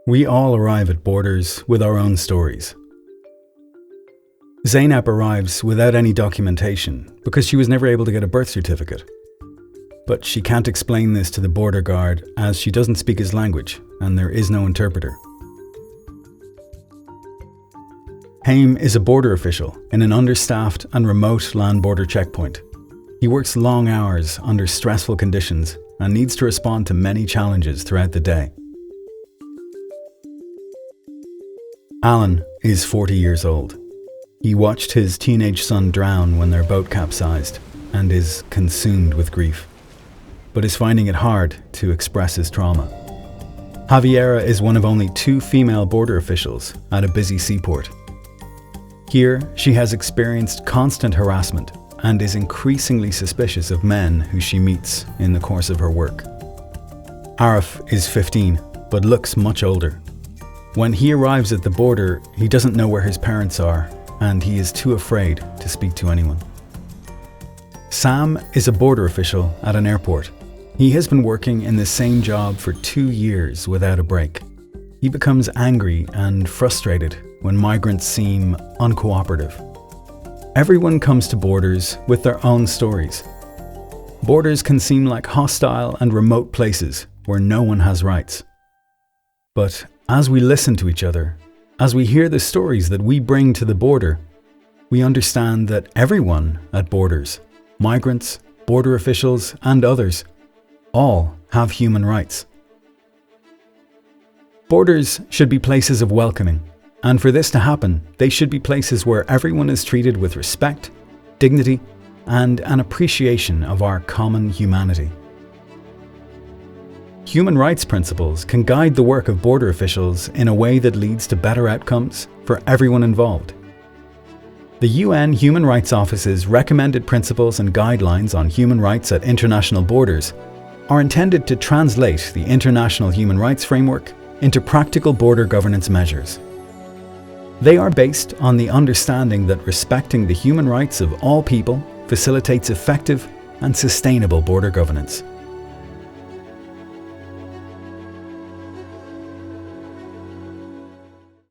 We all arrive at borders with our own stories. Zainab arrives without any documentation because she was never able to get a birth certificate. But she can't explain this to the border guard as she doesn't speak his language and there is no interpreter. Haim is a border official in an understaffed and remote land border checkpoint. He works long hours under stressful conditions and needs to respond to many challenges throughout the day. Alan is 40 years old. He watched his teenage son drown when their boat capsized and is consumed with grief, but is finding it hard to express his trauma. Javiera is one of only 2 female border officials at a busy seaport. Here, she has experienced constant harassment and is increasingly suspicious of men who she meets in the course of her work. Arif is 15, but looks much older. When he arrives at the border, he doesn't know where his parents are, and he is too afraid to speak to anyone. Sam is a border official at an airport. He has been working in the same job for 2 years without a break. He becomes angry and frustrated when migrants seem uncooperative. Everyone comes to borders with their own stories. Borders can seem like hostile and remote places where no one has rights. But as we listen to each other, as we hear the stories that we bring to the border, we understand that everyone at borders, migrants, border officials, and others, all have human rights. Borders should be places of welcoming, and for this to happen, they should be places where everyone is treated with respect, dignity, and an appreciation of our common humanity. Human rights principles can guide the work of border officials in a way that leads to better outcomes for everyone involved. The UN Human Rights Office's recommended principles and guidelines on human rights at international borders are intended to translate the international human rights framework into practical border governance measures. They are based on the understanding that respecting the human rights of all people facilitates effective and sustainable border governance.